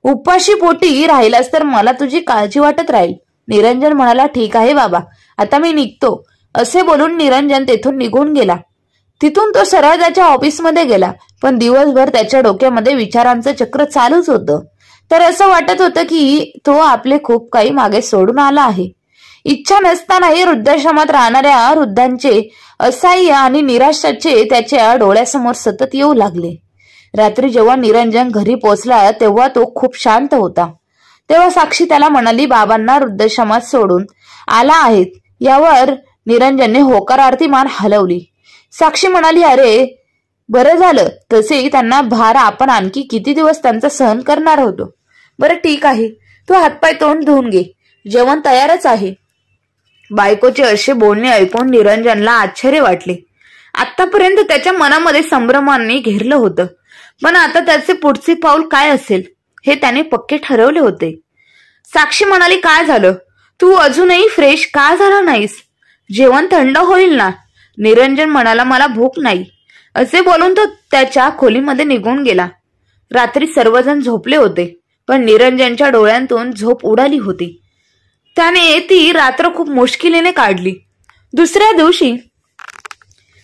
उपाशी पोटी राहिलास तर मला तुझी काळजी वाटत राहील. निरंजन म्हणाला, ठीक आहे बाबा, आता मी निघतो. असे बोलून निरंजन तेथून निघून गेला. तिथून तो सरळ त्याच्या ऑफिसमध्ये गेला. पण दिवसभर त्याच्या डोक्यामध्ये विचारांचं चक्र चालूच होतं. तर असं वाटत होतं की तो आपले खूप काही मागे सोडून आला आहे. इच्छा नसतानाही वृद्धाश्रमात राहणाऱ्या वृद्धांचे असहाय्य आणि निराशाचे त्याच्या डोळ्यासमोर सतत येऊ लागले. रात्री जेव्हा निरंजन घरी पोहोचला तेव्हा तो खूप शांत होता. तेव्हा साक्षी त्याला म्हणाली, बाबांना वृद्धाश्रमात सोडून आला आहेत. यावर निरंजनने होकारार्थी मान हलवली. साक्षी म्हणाली, अरे बरं झालं. तसे त्यांना भार आपण आणखी किती दिवस त्यांचा सहन करणार होतो. बरं ठीक आहे, तू हातपाय तोंड धुवून घे, जेवण तयारच आहे. बायकोचे असे बोलणे ऐकून निरंजनला आश्चर्य वाटले. आतापर्यंत त्याच्या मनामध्ये संभ्रमाने घेरलं होतं, पण आता त्याचे पुढचे पाऊल काय असेल हे त्याने पक्के ठरवले होते. साक्षी म्हणाली, काय झालं? तू अजूनही फ्रेश का झाला नाहीस? जेवण थंड होईल ना. निरंजन म्हणाला, मला भूक नाही. असे बोलून तो त्याच्या खोलीमध्ये निघून गेला. रात्री सर्वजण झोपले होते, पण निरंजनच्या डोळ्यांतून झोप उडाली होती. त्याने ती रात्र खूप मुश्किलीने काढली. दुसऱ्या दिवशी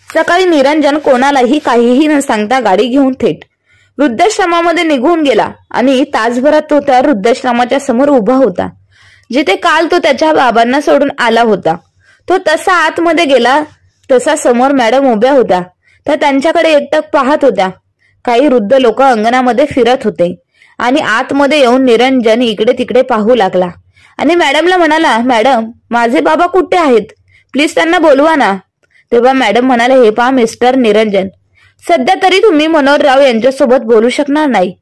सकाळी निरंजन कोणालाही काहीही न सांगता गाडी घेऊन थेट वृद्धाश्रमामध्ये निघून गेला आणि तासभरात तो त्या वृद्धाश्रमाच्या समोर उभा होता, जिथे काल तो त्याच्या बाबांना सोडून आला होता. तो तसा आतमध्ये गेला तसा समोर मॅडम उभ्या होत्या. त्या त्यांच्याकडे एकटक पाहत होत्या. काही वृद्ध लोक अंगणामध्ये फिरत होते आणि आतमध्ये येऊन निरंजन इकडे तिकडे पाहू लागला आणि मॅडमला म्हणाला, मॅडम, माझे बाबा कुठे आहेत? प्लीज त्यांना बोलवा ना. तेव्हा मॅडम म्हणाले, हे पहा मिस्टर निरंजन, सध्या तरी तुम्ही मनोहरराव यांच्यासोबत बोलू शकणार नाही.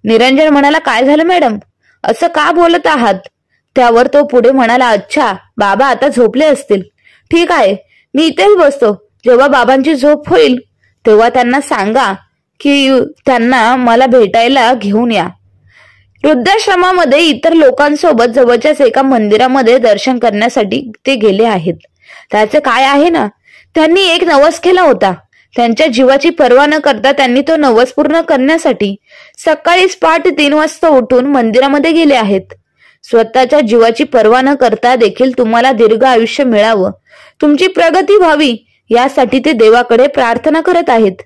निरंजन म्हणाला, काय झालं मॅडम? असं का बोलत आहात? त्यावर तो पुढे म्हणाला, अच्छा, बाबा आता झोपले असतील. ठीक आहे, मी इथेच बसतो. जेव्हा बाबांची झोप होईल तेव्हा त्यांना सांगा की त्यांना मला भेटायला घेऊन या. वृद्धाश्रमामध्ये इतर लोकांसोबत जवळच्याच एका मंदिरामध्ये दर्शन करण्यासाठी ते गेले आहेत. त्याचे काय आहे ना, त्यांनी एक नवस केला होता. त्यांच्या जीवाची पर्वा न करता त्यांनी तो नवस पूर्ण करण्यासाठी सकाळीच पहाटे 3 वाजता उठून मंदिरामध्ये गेले आहेत. स्वतःच्या जीवाची पर्वा न करता देखील तुम्हाला दीर्घ आयुष्य मिळावं, तुमची प्रगती व्हावी, यासाठी ते देवाकडे प्रार्थना करत आहेत.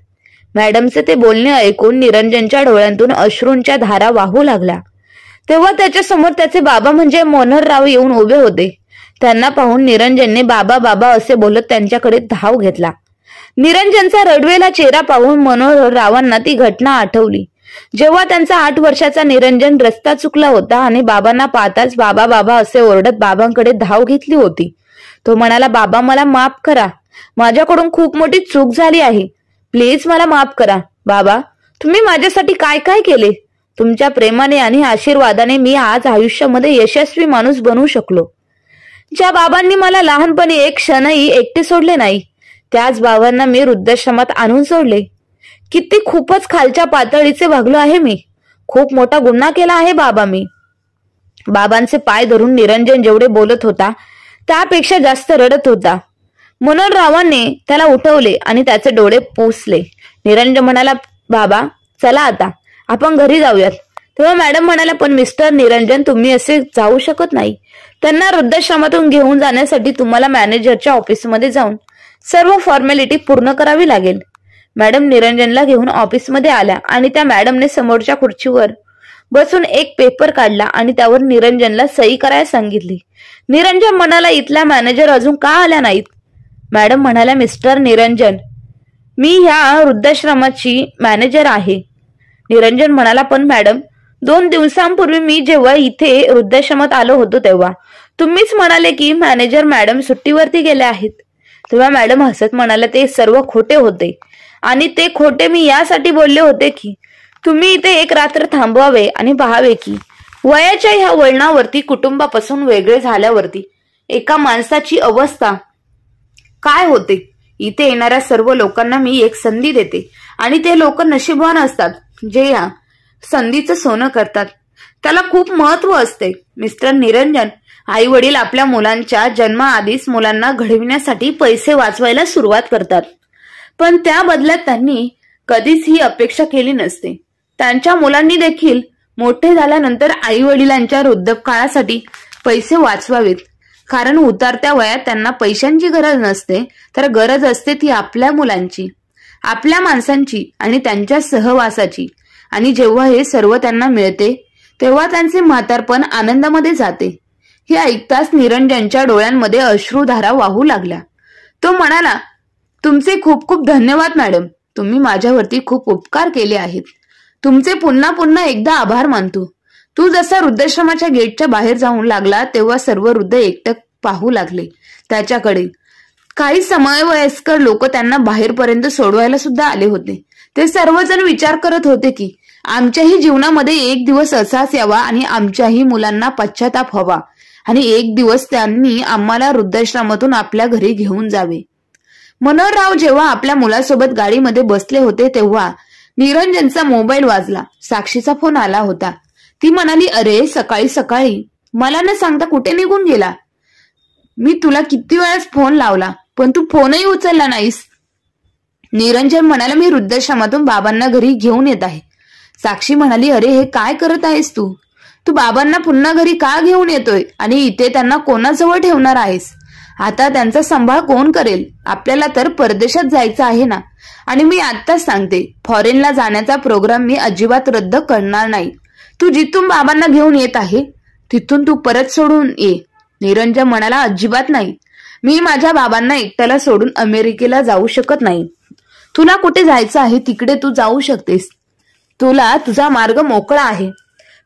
मॅडमचे ते बोलणे ऐकून निरंजनच्या डोळ्यांतून अश्रूंच्या धारा वाहू लागल्या. तेव्हा त्याच्या समोर त्याचे बाबा म्हणजे मनोहरराव येऊन उभे होते. त्यांना पाहून निरंजनने बाबा बाबा असे बोलत त्यांच्याकडे धाव घेतला. निरंजनचा रडवेला चेहरा पाहून मनोहररावांना ती घटना आठवली, जेव्हा त्यांचा 8 वर्षाचा निरंजन रस्ता चुकला होता आणि बाबांना पाहताच बाबा बाबा असे ओरडत बाबांकडे धाव घेतली होती. तो म्हणाला, बाबा, मला माफ करा. माझ्याकडून खूप मोठी चूक झाली आहे. प्लीज मला माफ करा. बाबा, तुम्ही माझ्यासाठी काय काय केले. तुमच्या प्रेमाने आणि आशीर्वादाने मी आज आयुष्यामध्ये यशस्वी माणूस बनवू शकलो. ज्या बाबांनी मला लहानपणी एक क्षणही एकटे सोडले नाही, त्याच बाबांना मी वृद्धाश्रमात आणून सोडले. किती खूपच खालच्या पातळीचे वागलो आहे मी. खूप मोठा गुन्हा केला आहे बाबा मी. बाबांचे पाय धरून निरंजन जेवढे बोलत होता त्यापेक्षा जास्त रडत होता. मनोहररावांनी त्याला उठवले आणि त्याचे डोळे पुसले. निरंजन म्हणाला, बाबा, चला आता आपण घरी जाऊयात. तेव्हा मॅडम म्हणाला, पण मिस्टर निरंजन, तुम्ही असे जाऊ शकत नाही. त्यांना वृद्धाश्रमातून घेऊन जाण्यासाठी तुम्हाला मॅनेजरच्या ऑफिसमध्ये जाऊन सर्व फॉर्मॅलिटी पूर्ण करावी लागेल. मॅडम निरंजनला घेऊन ऑफिसमध्ये आल्या आणि त्या मॅडमने समोरच्या खुर्चीवर बसून एक पेपर काढला आणि त्यावर निरंजनला सही करायला सांगितली. निरंजन म्हणाला, इथला मॅनेजर अजून का आल्या नाहीत? मॅडम म्हणाल्या, मिस्टर निरंजन, मी ह्या वृद्धाश्रमाची मॅनेजर आहे. निरंजन म्हणाला, पण मॅडम, 2 दिवसांपूर्वी मी जेव्हा इथे वृद्धाश्रमात आलो होतो तेव्हा तुम्हीच म्हणाले की मॅनेजर मॅडम सुट्टीवरती गेले आहेत. तेव्हा मॅडम हसत म्हणाले, ते सर्व खोटे होते आणि ते खोटे मी यासाठी बोलले होते की तुम्ही इथे एक रात्र थांबवावे आणि पाहावे की वयाच्या ह्या वळणावरती कुटुंबापासून वेगळे झाल्यावरती एका माणसाची अवस्था काय होते. इथे येणाऱ्या सर्व लोकांना मी एक संधी देते आणि ते लोक नशीबवान असतात जे या संधीचं सोनं करतात. त्याला खूप महत्व असते. मिस्टर निरंजन, आई वडील आपल्या मुलांच्या जन्माआधीच मुलांना घडविण्यासाठी पैसे वाचवायला सुरुवात करतात, पण त्या बदल्यात त्यांनी कधीच ही अपेक्षा केली नसते. त्यांच्या मुलांनी देखील मोठे झाल्यानंतर आई वडिलांच्या वृद्धापकाळासाठी पैसे वाचवावेत, कारण उतरत्या वयात त्यांना पैशांची गरज नसते, तर गरज असते ती आपल्या मुलांची, आपल्या माणसांची आणि त्यांच्या सहवासाची. आणि जेव्हा हे सर्व त्यांना मिळते तेव्हा त्यांचे म्हातारपण आनंदामध्ये जाते. हे ऐकताच निरंजनच्या डोळ्यांमध्ये अश्रुधारा वाहू लागल्या. तो म्हणाला, तुमचे खूप खूप धन्यवाद मॅडम, तुम्ही माझ्यावरती खूप उपकार केले आहेत. तुमचे पुन्हा पुन्हा एकदा आभार मानतो. तू जसा वृद्धाश्रमाच्या गेटच्या बाहेर जाऊन लागला तेव्हा सर्व वृद्ध एकटक पाहू लागले त्याच्याकडे. काही समवयस्कर लोक त्यांना बाहेरपर्यंत सोडवायला सुद्धा आले होते. ते सर्वजण विचार करत होते की आमच्याही जीवनामध्ये एक दिवस असाच यावा आणि आमच्याही मुलांना पश्चाताप हवा आणि एक दिवस त्यांनी आम्हाला वृद्धाश्रमातून आपल्या घरी घेऊन जावे. मनोहरराव जेव्हा आपल्या मुलासोबत गाडीमध्ये बसले होते तेव्हा निरंजनचा मोबाईल वाजला. साक्षीचा फोन आला होता. ती म्हणाली, अरे सकाळी सकाळी मला न सांगता कुठे निघून गेला? मी तुला किती वेळास फोन लावला पण तू फोनही उचलला नाहीस. निरंजन म्हणाला, मी वृद्धाश्रमातून बाबांना घरी घेऊन येत आहे. साक्षी म्हणाली, अरे हे काय करत आहेस तू? तू बाबांना पुन्हा घरी का घेऊन येतोय आणि इथे त्यांना कोणाजवळ ठेवणार आहेस? आता त्यांचा सांभाळ कोण करेल? आपल्याला तर परदेशात जायचं आहे ना. आणि मी आत्ताच सांगते, फॉरेनला जाण्याचा प्रोग्राम मी अजिबात रद्द करणार नाही. तू जिथून बाबांना घेऊन येत आहे तिथून तू परत सोडून ये. निरंजन म्हणाला, अजिबात नाही. मी माझ्या बाबांना एकट्याला सोडून अमेरिकेला जाऊ शकत नाही. तुला कुठे जायचं आहे तिकडे तू जाऊ शकतेस. तुला तुझा मार्ग मोकळा आहे,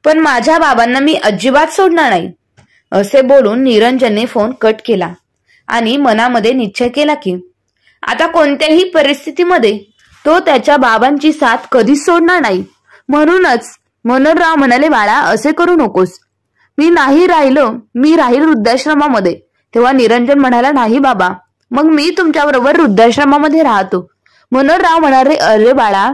पण माझ्या बाबांना मी अजिबात सोडणार नाही. असे बोलून निरंजनने फोन कट केला आणि मनामध्ये निश्चय केला की आता कोणत्याही परिस्थितीमध्ये तो त्याच्या बाबांची साथ कधीच सोडणार नाही. म्हणूनच मनोहरराव म्हणाले, बाळा असे करू नकोस. मी राहील वृद्धाश्रमामध्ये. तेव्हा निरंजन म्हणाला, नाही बाबा, मग मी तुमच्याबरोबर वृद्धाश्रमामध्ये राहतो. मनोहरराव म्हणाले, अरे बाळा,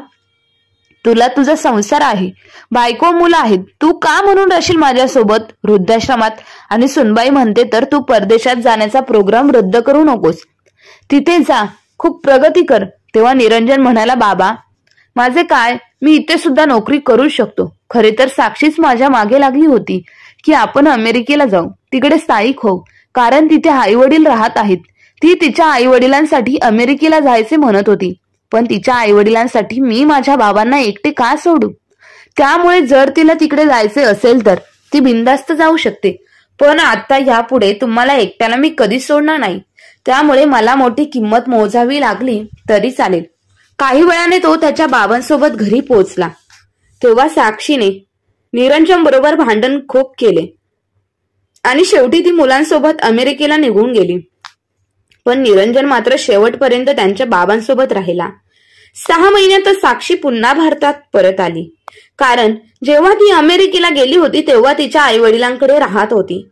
तुला तुझा संसार आहे, बायको मुलं आहेत, तू का म्हणून राहशील माझ्यासोबत वृद्धाश्रमात? आणि सुनबाई म्हणते तर तू परदेशात जाण्याचा प्रोग्राम रद्द करू नकोस. तिथे जा, खूप प्रगती कर. तेव्हा निरंजन म्हणाला, बाबा माझे काय, मी इथे सुद्धा नोकरी करू शकतो. खरे तर साक्षीच माझ्या मागे लागली होती की आपण अमेरिकेला जाऊ, तिकडे स्थायिक होऊ, कारण तिथे आई वडील राहत आहेत. ती तिच्या आई वडिलांसाठी अमेरिकेला जायचे म्हणत होती, पण तिच्या आई वडिलांसाठी मी माझ्या बाबांना एकटे का सोडू? त्यामुळे जर तिला तिकडे जायचे असेल तर ती बिनधास्त जाऊ शकते, पण आता यापुढे तुम्हाला एकट्याला मी कधीच सोडणार नाही. त्यामुळे मला मोठी किंमत मोजावी लागली तरी चालेल. काही वेळाने तो त्याच्या बाबांसोबत घरी पोहोचला. तेव्हा साक्षीने निरंजन बरोबर भांडण खूप केले आणि शेवटी ती मुलांसोबत अमेरिकेला निघून गेली. पण निरंजन मात्र शेवटपर्यंत त्यांच्या बाबांसोबत राहिला. 6 महिन्यातच साक्षी पुन्हा भारतात परत आली, कारण जेव्हा ती अमेरिकेला गेली होती तेव्हा तिच्या आई वडिलांकडे राहत होती.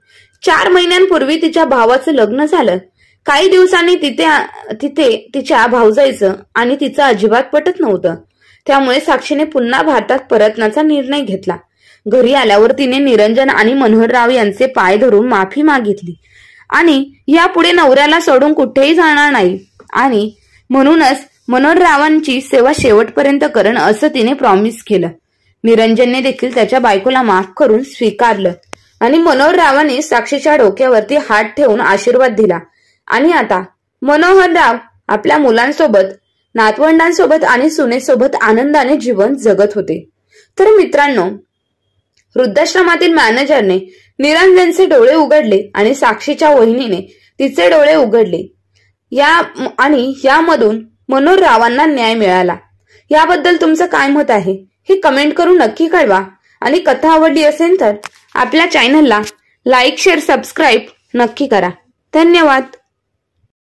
4 महिन्यांपूर्वी तिच्या भावाचं लग्न झालं. काही दिवसांनी तिथे तिच्या भाऊजाईचं आणि तिचं अजिबात पटत नव्हतं. त्यामुळे साक्षीने पुन्हा भारतात परतण्याचा निर्णय घेतला. घरी आल्यावर तिने निरंजन आणि मनोहरराव यांचे पाय धरून माफी मागितली आणि यापुढे नवऱ्याला सोडून कुठेही जाणार नाही आणि म्हणूनच मनोहररावांची सेवा शेवटपर्यंत करण असं तिने प्रॉमिस केलं. निरंजनने देखील त्याच्या बायकोला माफ करून स्वीकारलं आणि मनोहररावांनी साक्षीच्या डोक्यावरती हात ठेवून आशीर्वाद दिला. आणि आता मनोहरराव आपल्या मुलांसोबत, नातवंडांसोबत आणि सुनेसोबत आनंदाने जीवन जगत होते. तर मित्रांनो, वृद्धाश्रमातील मॅनेजरने निरंजनचे डोळे उघडले आणि साक्षीच्या वहिनीने तिचे डोळे उघडले आणि यामधून मनोहररावांना न्याय मिळाला. याबद्दल तुमचं काय मत आहे हे कमेंट करून नक्की कळवा आणि कथा आवडली असेल तर आपल्या चॅनलला लाईक, शेअर, सबस्क्राईब नक्की करा. धन्यवाद.